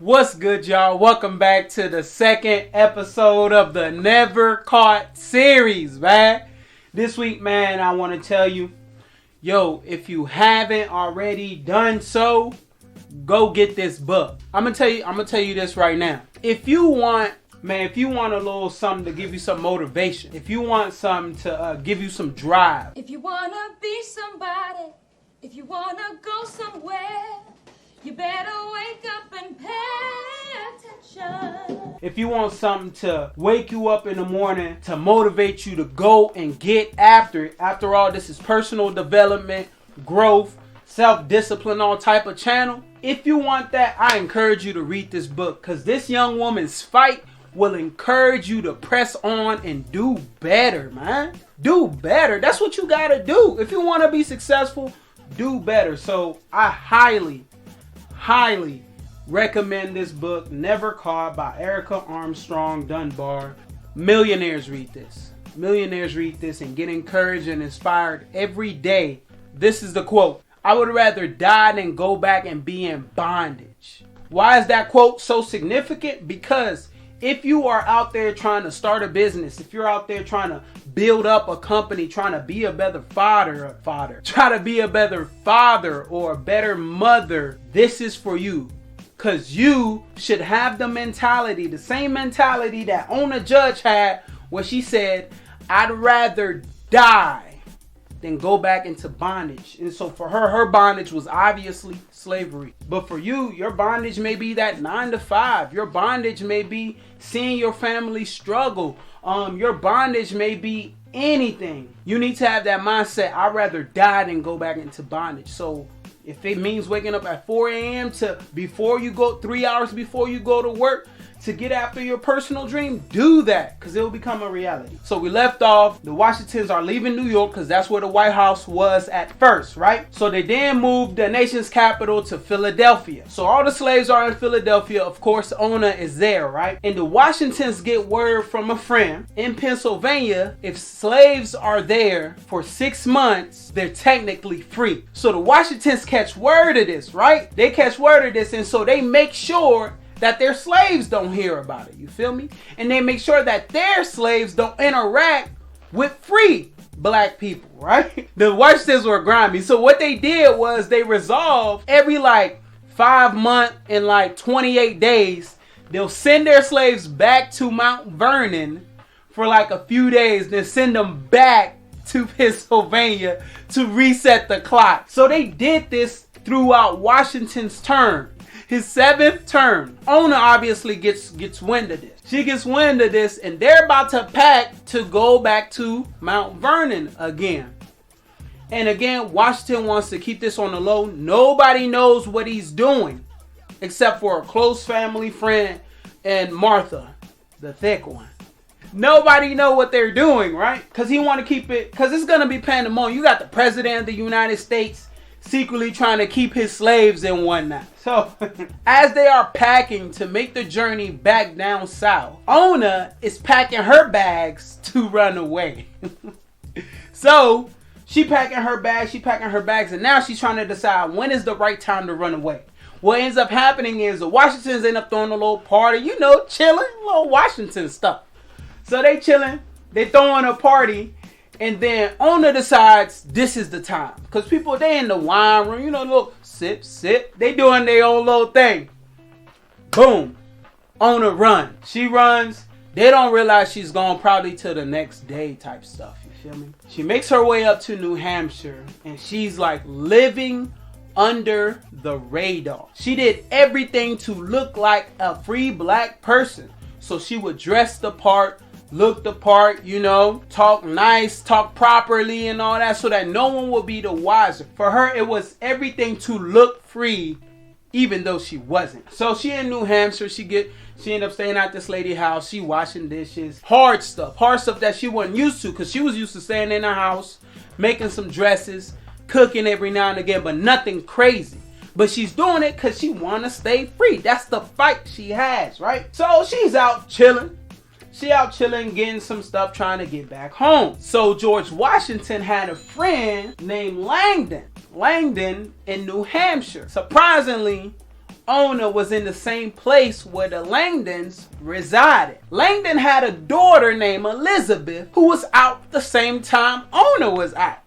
What's good, y'all? Welcome back to the second episode of the Never Caught series, man. This week, man, I want to tell you, if you haven't already done so, go get this book. I'm gonna tell you this right now. If you want a little something to give you some motivation, if you want something to give you some drive, if you wanna be somebody, if you wanna go somewhere, you better wake up and pay attention. If you want something to wake you up in the morning, to motivate you to go and get after it. After all, this is personal development, growth, self-discipline, all type of channel. If you want that, I encourage you to read this book, because this young woman's fight will encourage you to press on and do better, man. Do better. That's what you gotta do. If you want to be successful, do better. So I highly recommend this book, Never Caught, by Erica Armstrong Dunbar. Millionaires read this. Millionaires read this and get encouraged and inspired every day. This is the quote: "I would rather die than go back and be in bondage." Why is that quote so significant? Because if you are out there trying to start a business, if you're out there trying to build up a company, trying to be a better father, try to be a better father or a better mother, this is for you. Because you should have the mentality, the same mentality that Ona Judge had, where she said, "I'd rather die than go back into bondage." And so for her bondage was obviously slavery. But for you, your bondage may be that 9 to 5. Your bondage may be seeing your family struggle. Your bondage may be anything. You need to have that mindset: I'd rather die than go back into bondage. So if it means waking up at 4 a.m. to 3 hours before you go to work to get after your personal dream, do that, because it will become a reality. So we left off, the Washingtons are leaving New York because that's where the White House was at first, right? So they then moved the nation's capital to Philadelphia. So all the slaves are in Philadelphia. Of course, Ona is there, right? And the Washingtons get word from a friend in Pennsylvania: if slaves are there for 6 months, they're technically free. So the Washingtons catch word of this, right? They catch word of this, and so they make sure that their slaves don't hear about it. You feel me? And they make sure that their slaves don't interact with free black people, right? The Washingtons were grimy. So what they did was they resolved every 5 months and 28 days, they'll send their slaves back to Mount Vernon for a few days, then send them back to Pennsylvania to reset the clock. So they did this throughout Washington's term. His 7th term. Ona obviously gets wind of this. She gets wind of this, and they're about to pack to go back to Mount Vernon again. And again, Washington wants to keep this on the low. Nobody knows what he's doing except for a close family friend and Martha, the thick one. Nobody know what they're doing, right? Because he want to keep it, because it's going to be pandemonium. You got the president of the United States secretly trying to keep his slaves and whatnot. So as they are packing to make the journey back down south, Ona is packing her bags to run away. So she packing her bags, and now she's trying to decide when is the right time to run away. What ends up happening is the Washingtons end up throwing a little party, chilling, little Washington stuff. So they chilling, they throwing a party. And then Ona decides this is the time. Because people, they in the wine room, little sip. They doing their own little thing. Boom. Ona run. She runs. They don't realize she's gone probably to the next day type stuff. You feel me? She makes her way up to New Hampshire. And she's living under the radar. She did everything to look like a free black person. So she would dress the part, look the part, talk nice, talk properly and all that, so that no one will be the wiser. For her, it was everything to look free, even though she wasn't. So she in New Hampshire, she ended up staying at this lady's house. She washing dishes, hard stuff that she wasn't used to, because she was used to staying in her house, making some dresses, cooking every now and again, but nothing crazy. But she's doing it because she want to stay free. That's the fight she has, right? So she's out chilling. She out chilling, getting some stuff, trying to get back home. So George Washington had a friend named Langdon in New Hampshire. Surprisingly, owner was in the same place where the Langdons resided. Langdon had a daughter named Elizabeth who was out the same time owner was out.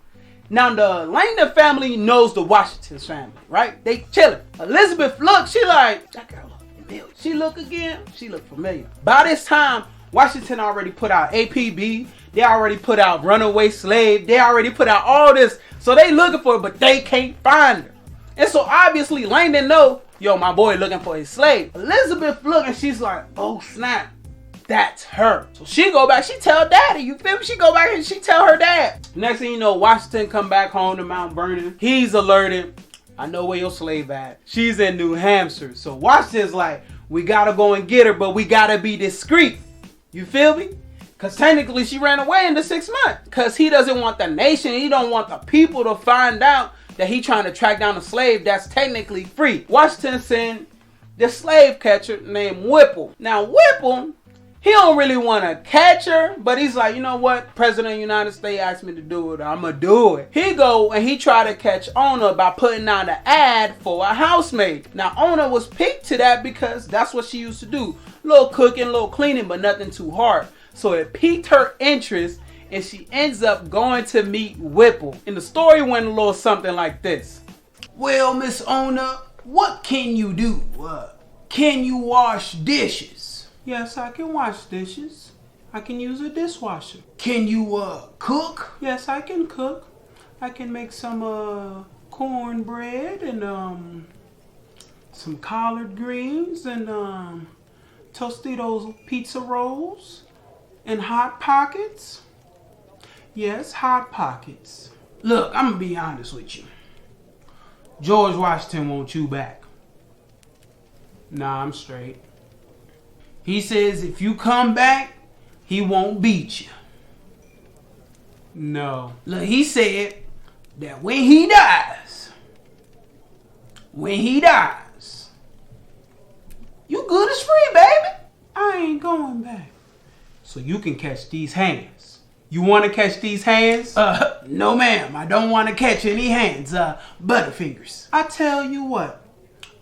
Now the Langdon family knows the Washington family, right? They chilling. Elizabeth look, she like, that girl look familiar. She look again, she look familiar. By this time, Washington already put out APB. They already put out Runaway Slave. They already put out all this. So they looking for her, but they can't find her. And so obviously Langdon know, yo, my boy looking for his slave. Elizabeth look and she's like, oh snap, that's her. So she go back, she tell daddy, you feel me? She go back and she tell her dad. Next thing you know, Washington come back home to Mount Vernon. He's alerted, I know where your slave at. She's in New Hampshire. So Washington's like, we gotta go and get her, but we gotta be discreet. You feel me? Because technically she ran away in the 6 months. Because he doesn't want the nation, he don't want the people to find out that he trying to track down a slave that's technically free. Washington sent the slave catcher named Whipple. Now Whipple, he don't really want to catch her, but he's like, you know what? President of the United States asked me to do it. I'm going to do it. He go and he try to catch Ona by putting out an ad for a housemaid. Now Ona was picked to that because that's what she used to do. Little cooking, little cleaning, but nothing too hard. So it piqued her interest and she ends up going to meet Whipple. And the story went a little something like this. Well, Miss Ona, what can you do? Can you wash dishes? Yes, I can wash dishes. I can use a dishwasher. Can you cook? Yes, I can cook. I can make some cornbread and some collard greens and Tostitos pizza rolls and Hot Pockets. Yes, Hot Pockets. Look, I'm gonna be honest with you. George Washington wants you back. Nah, I'm straight. He says if you come back, he won't beat you. No. Look, he said that when he dies, you good as free, baby. I ain't going back. So you can catch these hands. You want to catch these hands? No ma'am, I don't want to catch any hands. Butterfingers. I tell you what,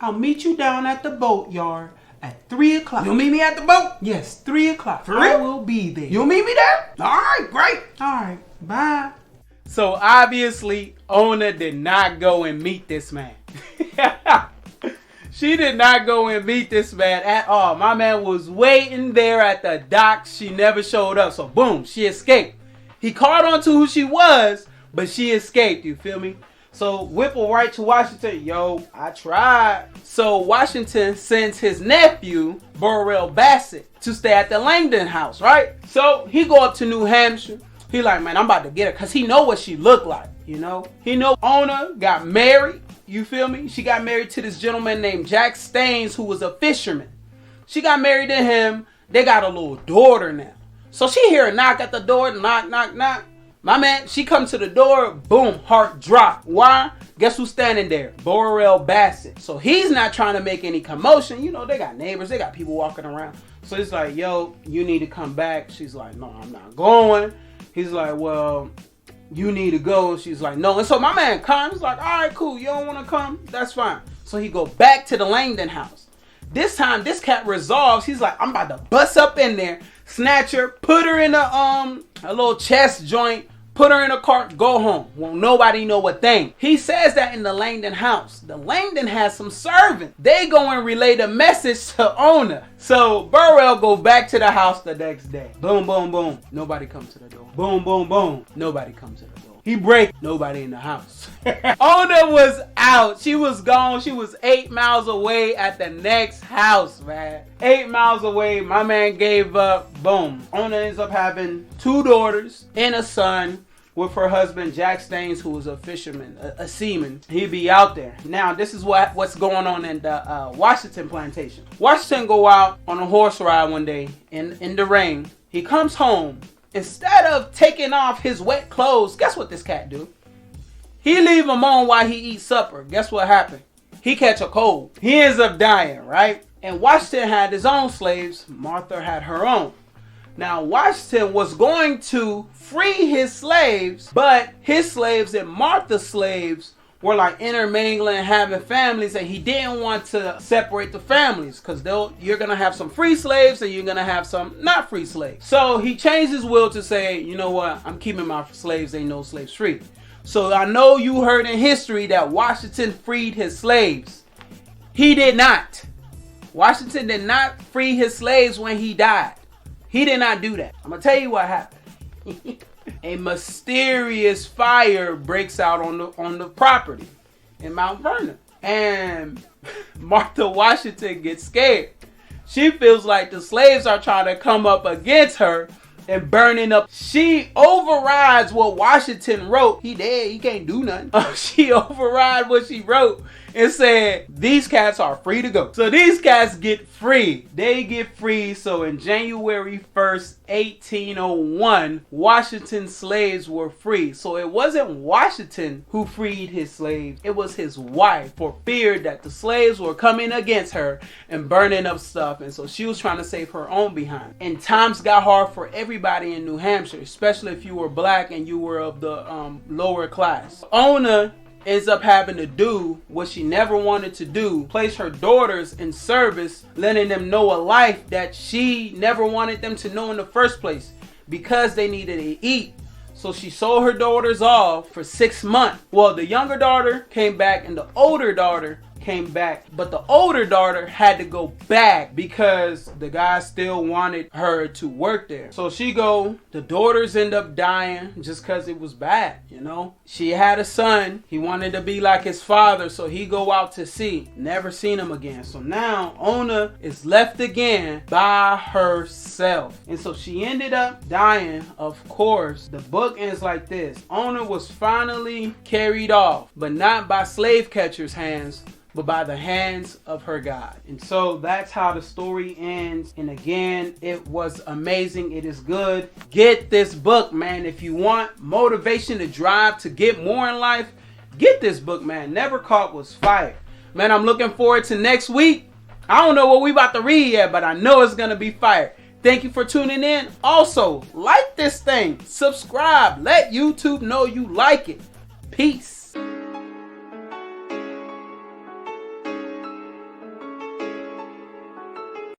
I'll meet you down at the boatyard at 3 o'clock. You'll meet me at the boat? Yes, 3 o'clock. For real? I will be there. You'll meet me there? All right, great. All right, bye. So obviously, Ona did not go and meet this man. She did not go and meet this man at all. My man was waiting there at the docks. She never showed up. So boom, she escaped. He caught on to who she was, but she escaped. You feel me? So Whipple right to Washington. Yo, I tried. So Washington sends his nephew, Burrell Bassett, to stay at the Langdon house, right? So he go up to New Hampshire. He like, man, I'm about to get her. Because he know what she looked like, you know? He know Ona got married. You feel me? She got married to this gentleman named Jack Staines, who was a fisherman. She got married to him. They got a little daughter now. So she hear a knock at the door. Knock, knock, knock. My man, she comes to the door. Boom, heart drop. Why? Guess who's standing there? Burrell Bassett. So he's not trying to make any commotion. You know, they got neighbors. They got people walking around. So he's like, yo, you need to come back. She's like, no, I'm not going. He's like, well, you need to go. And she's like, no. And so my man comes. He's like, all right, cool. You don't want to come? That's fine. So he go back to the Langdon house. This time, this cat resolves. He's like, I'm about to bust up in there, snatch her, put her in a little chest joint, put her in a cart, go home. Won't nobody know a thing. He says that in the Langdon house. The Langdon has some servants. They go and relay the message to Ona. So Burrell go back to the house the next day. Boom, boom, boom. Nobody comes to the door. Boom, boom, boom. Nobody comes to the door. He break. Nobody in the house. Ona was out. She was gone. She was 8 miles away at the next house, man. 8 miles away. My man gave up. Boom. Ona ends up having 2 daughters and a son with her husband, Jack Staines, who was a fisherman, a seaman. He'd be out there. Now, this is what's going on in the Washington plantation. Washington go out on a horse ride one day in the rain. He comes home. Instead of taking off his wet clothes, guess what this cat do? He leave them on while he eats supper. Guess what happened? He catch a cold. He ends up dying, right? And Washington had his own slaves. Martha had her own. Now, Washington was going to free his slaves, but his slaves and Martha's slaves were like intermingling, having families, and he didn't want to separate the families because you're gonna have some free slaves and you're gonna have some not free slaves. So he changed his will to say, you know what, I'm keeping my slaves, ain't no slaves free. So I know you heard in history that Washington freed his slaves. He did not. Washington did not free his slaves when he died. He did not do that. I'm gonna tell you what happened. A mysterious fire breaks out on the property in Mount Vernon, and Martha Washington gets scared. She feels like the slaves are trying to come up against her and burning up. She overrides what Washington wrote. He dead, he can't do nothing. She overrides what she wrote and said, these cats are free to go. So these cats get free. They get free. So in January 1st, 1801, Washington's slaves were free. So it wasn't Washington who freed his slaves. It was his wife, for fear that the slaves were coming against her and burning up stuff. And so she was trying to save her own behind. And times got hard for everybody in New Hampshire, especially if you were black and you were of the lower class. Ona ends up having to do what she never wanted to do, place her daughters in service, letting them know a life that she never wanted them to know in the first place, because they needed to eat. So she sold her daughters off for 6 months. Well, the younger daughter came back and the older daughter came back, but the older daughter had to go back because the guy still wanted her to work there. So she go, the daughters end up dying just because it was bad, you know. She had a son, he wanted to be like his father, so he go out to sea, never seen him again. So now Ona is left again by herself, and so she ended up dying. Of course, the book ends like this: Ona was finally carried off, but not by slave catchers' hands, but by the hands of her God. And so that's how the story ends. And again, it was amazing. It is good. Get this book, man. If you want motivation to drive to get more in life, get this book, man. Never Caught was fire. Man, I'm looking forward to next week. I don't know what we about to read yet, but I know it's going to be fire. Thank you for tuning in. Also, like this thing, subscribe, let YouTube know you like it. Peace.